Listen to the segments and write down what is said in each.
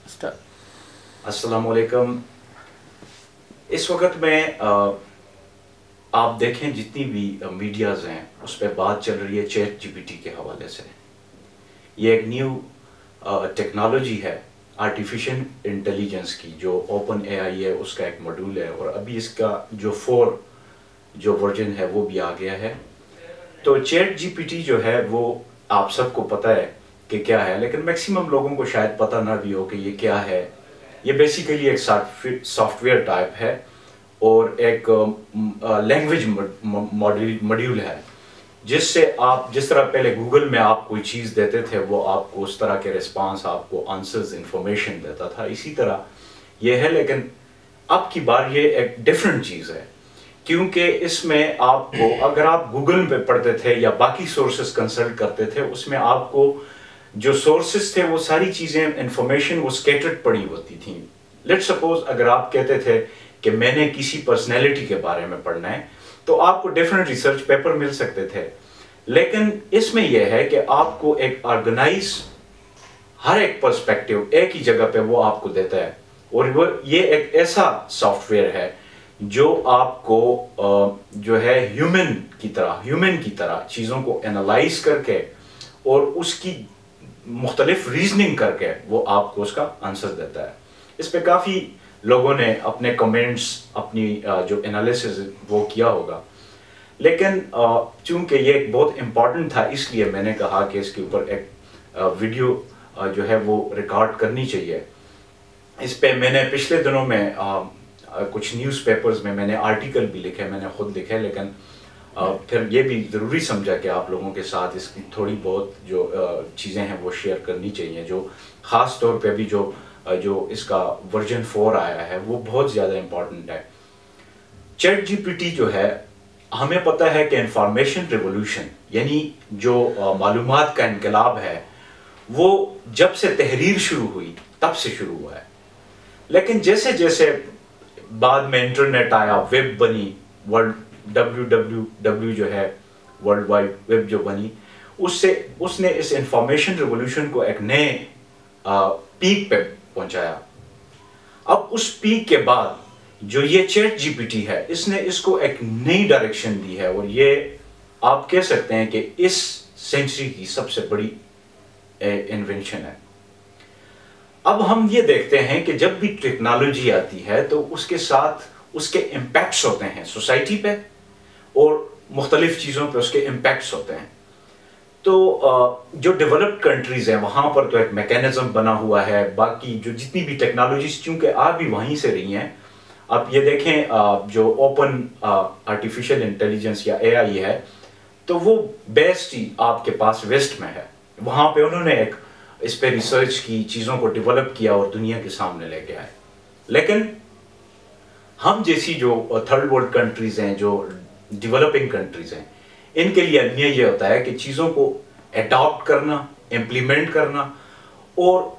अस्सलाम वालेकुम। इस वक्त में आप देखें जितनी भी मीडियाज़ हैं उस पर बात चल रही है चैट जीपीटी के हवाले से। ये एक न्यू टेक्नोलॉजी है आर्टिफिशियल इंटेलिजेंस की, जो ओपन एआई है उसका एक मॉड्यूल है, और अभी इसका जो वर्जन है वो भी आ गया है। तो चैट जीपीटी जो है वो आप सबको पता है कि क्या है, लेकिन मैक्सिमम लोगों को शायद पता ना भी हो कि ये क्या है। ये बेसिकली एक सॉफ्टवेयर टाइप है और एक लैंग्वेज मॉड्यूल है, जिससे आप जिस तरह पहले गूगल में आप कोई चीज़ देते थे वो आपको उस तरह के रिस्पांस, आपको आंसर्स, इंफॉर्मेशन देता था, इसी तरह ये है। लेकिन अब की बार ये एक डिफरेंट चीज़ है, क्योंकि इसमें आपको, अगर आप गूगल पे पढ़ते थे या बाकी सोर्सेस कंसल्ट करते थे, उसमें आपको जो सोर्सेस थे वो सारी चीज़ें, इंफॉर्मेशन वो स्कैटर्ड पड़ी होती थी। लेट्स सपोज अगर आप कहते थे कि मैंने किसी पर्सनैलिटी के बारे में पढ़ना है, तो आपको डिफरेंट रिसर्च पेपर मिल सकते थे। लेकिन इसमें यह है कि आपको एक ऑर्गेनाइज, हर एक पर्सपेक्टिव एक ही जगह पे वो आपको देता है, और वो ये एक ऐसा सॉफ्टवेयर है जो आपको जो है ह्यूमन की तरह चीज़ों को एनालाइज करके और उसकी मुख्तलिफ रीजनिंग करके वो आपको उसका आंसर देता है। इस पे काफ़ी लोगों ने अपने कमेंट्स, अपनी जो एनालिसिस वो किया होगा, लेकिन चूंकि ये एक बहुत इम्पॉर्टेंट था, इसलिए मैंने कहा कि इसके ऊपर एक वीडियो जो है वो रिकॉर्ड करनी चाहिए। इस पे मैंने पिछले दिनों में कुछ न्यूज़पेपर्स में मैंने आर्टिकल भी लिखे, मैंने खुद लिखे, लेकिन फिर ये भी ज़रूरी समझा कि आप लोगों के साथ इसकी थोड़ी बहुत जो चीज़ें हैं वो शेयर करनी चाहिए, जो ख़ास तौर पे भी जो इसका वर्जन 4 आया है वो बहुत ज़्यादा इम्पॉर्टेंट है। चैट जीपीटी जो है, हमें पता है कि इंफॉर्मेशन रिवॉल्यूशन, यानी जो मालूमात का इनकलाब है, वो जब से तहरीर शुरू हुई तब से शुरू हुआ है। लेकिन जैसे जैसे बाद में इंटरनेट आया, वेब बनी, WWW जो है वर्ल्ड वाइड वेब जो बनी, उसने इस इंफॉर्मेशन रिवॉल्यूशन को एक नए पीक पे पहुंचाया। अब उस पीक के बाद जो ये चैट जीपीटी है, इसने इसको एक नई डायरेक्शन दी है, और ये आप कह सकते हैं कि इस सेंचुरी की सबसे बड़ी इन्वेंशन है। अब हम ये देखते हैं कि जब भी टेक्नोलॉजी आती है तो उसके साथ उसके इम्पैक्ट्स होते हैं सोसाइटी पे, और मुख्तलिफ चीज़ों पे उसके इम्पैक्ट्स होते हैं। तो जो डेवलप्ड कंट्रीज़ हैं वहाँ पर तो एक मैकेनिज्म बना हुआ है, बाकी जो जितनी भी टेक्नोलॉजीज चूँकि आ भी वहीं से रही हैं। आप ये देखें जो ओपन आर्टिफिशियल इंटेलिजेंस या एआई है, तो वो बेस्ट ही आपके पास वेस्ट में है। वहाँ पे उन्होंने एक इस पे रिसर्च की, चीज़ों को डेवलप किया और दुनिया के सामने लेके आए। लेकिन हम जैसी जो थर्ड वर्ल्ड कंट्रीज़ हैं, जो डेवलपिंग कंट्रीज़ हैं, इनके लिए अलमिया ये होता है कि चीज़ों को अडॉप्ट करना, इम्प्लीमेंट करना, और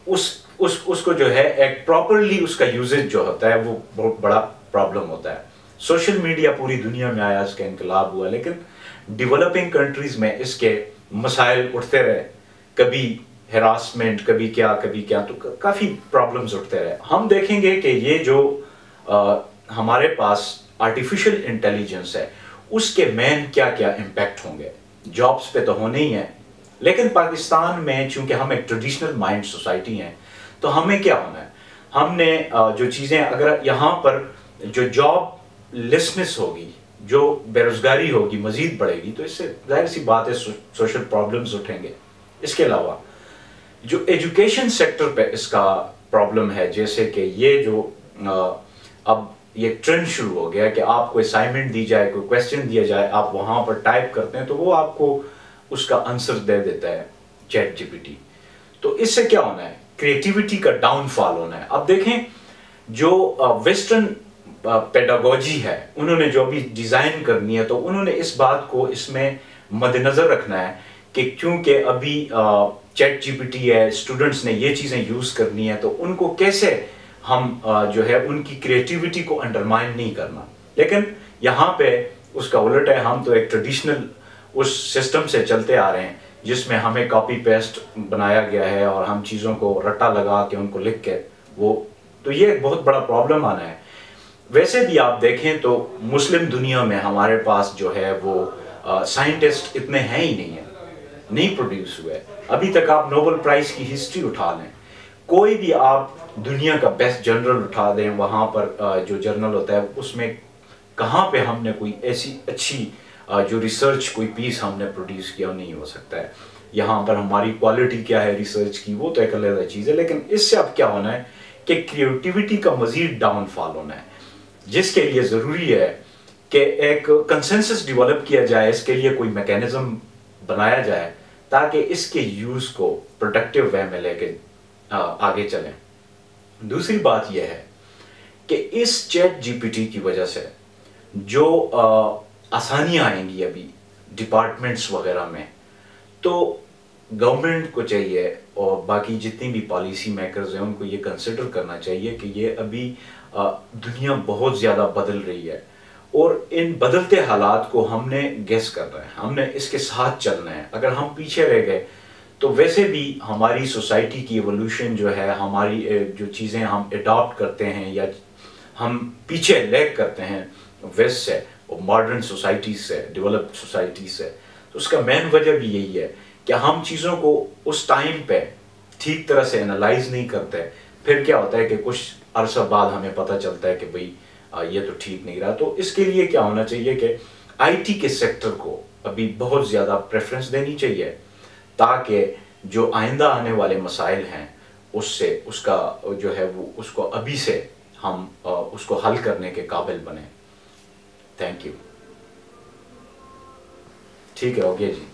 उसको जो है एक प्रॉपरली उसका यूजेज जो होता है वो बहुत बड़ा प्रॉब्लम होता है। सोशल मीडिया पूरी दुनिया में आया, इसका इनकलाब हुआ, लेकिन डेवलपिंग कंट्रीज़ में इसके मसाइल उठते रहे, कभी हेरासमेंट, कभी क्या, तो काफ़ी प्रॉब्लम्स उठते रहे। हम देखेंगे कि ये जो हमारे पास आर्टिफिशियल इंटेलिजेंस है, उसके मेन क्या क्या इम्पैक्ट होंगे। जॉब्स पे तो होने ही हैं, लेकिन पाकिस्तान में चूंकि हम एक ट्रेडिशनल माइंड सोसाइटी हैं, तो हमें क्या होना है, हमने जो चीज़ें, अगर यहाँ पर जो जॉब लेसनेस होगी, जो बेरोजगारी होगी मज़ीद बढ़ेगी, तो इससे जाहिर सी बात है सोशल प्रॉब्लम्स उठेंगे। इसके अलावा जो एजुकेशन सेक्टर पे इसका प्रॉब्लम है, जैसे कि ये जो अब ये ट्रेंड शुरू हो गया है कि आपको असाइनमेंट दी जाए, कोई क्वेश्चन दिया जाए, आप वहाँ पर टाइप करते हैं तो वो आपको उसका आंसर दे देता है चैट जीपीटी। तो इससे क्या होना है, क्रिएटिविटी का डाउनफॉल होना है। अब देखें जो वेस्टर्न पेडागोजी है, उन्होंने जो भी डिज़ाइन करनी है, तो उन्होंने इस बात को इसमें मद्देनज़र रखना है कि क्योंकि अभी चैट जीपीटी है, स्टूडेंट्स ने ये चीज़ें यूज़ करनी है, तो उनको कैसे हम जो है उनकी क्रिएटिविटी को अंडरमाइन नहीं करना। लेकिन यहाँ पे उसका उलट है, हम तो एक ट्रेडिशनल उस सिस्टम से चलते आ रहे हैं जिसमें हमें कॉपी पेस्ट बनाया गया है और हम चीज़ों को रट्टा लगा के उनको लिख के वो, तो ये एक बहुत बड़ा प्रॉब्लम आना है। वैसे भी आप देखें तो मुस्लिम दुनिया में हमारे पास जो है वो साइंटिस्ट इतने हैं ही नहीं है, नहीं प्रोड्यूस हुए। अभी तक आप नोबेल प्राइज़ की हिस्ट्री उठा लें, कोई भी आप दुनिया का बेस्ट जर्नल उठा दें, वहाँ पर जो जर्नल होता है उसमें कहाँ पे हमने कोई ऐसी अच्छी जो रिसर्च कोई पीस हमने प्रोड्यूस किया नहीं हो सकता है। यहाँ पर हमारी क्वालिटी क्या है रिसर्च की वो तो एक अलग चीज़ है, लेकिन इससे अब क्या होना है कि क्रिएटिविटी का मज़ीद डाउनफॉल होना है, जिसके लिए ज़रूरी है कि एक कंसेंसस डेवलप किया जाए, इसके लिए कोई मैकेनिज्म बनाया जाए ताकि इसके यूज़ को प्रोडक्टिव वे में लेके आगे चलें। दूसरी बात यह है कि इस चैट जीपीटी की वजह से जो आसानियाँ आएंगी अभी डिपार्टमेंट्स वगैरह में, तो गवर्नमेंट को चाहिए और बाकी जितनी भी पॉलिसी मेकर्स हैं उनको ये कंसिडर करना चाहिए कि ये अभी दुनिया बहुत ज़्यादा बदल रही है और इन बदलते हालात को हमने गेस करना है, हमने इसके साथ चलना है। अगर हम पीछे रह गए तो वैसे भी हमारी सोसाइटी की एवोल्यूशन जो है, हमारी जो चीज़ें हम अडॉप्ट करते हैं या हम पीछे लैग करते हैं वेस्ट से और मॉडर्न सोसाइटी से, डेवलप्ड सोसाइटी से, तो उसका मेन वजह भी यही है कि हम चीज़ों को उस टाइम पे ठीक तरह से एनालाइज नहीं करते। फिर क्या होता है कि कुछ अरसा बाद हमें पता चलता है कि भाई ये तो ठीक नहीं रहा। तो इसके लिए क्या होना चाहिए कि आईटी के सेक्टर को अभी बहुत ज़्यादा प्रेफरेंस देनी चाहिए ताकि जो आइंदा आने वाले मसाइल हैं उससे उसका जो है वो उसको अभी से हम उसको हल करने के काबिल बने। Thank you. ठीक है, ओके जी।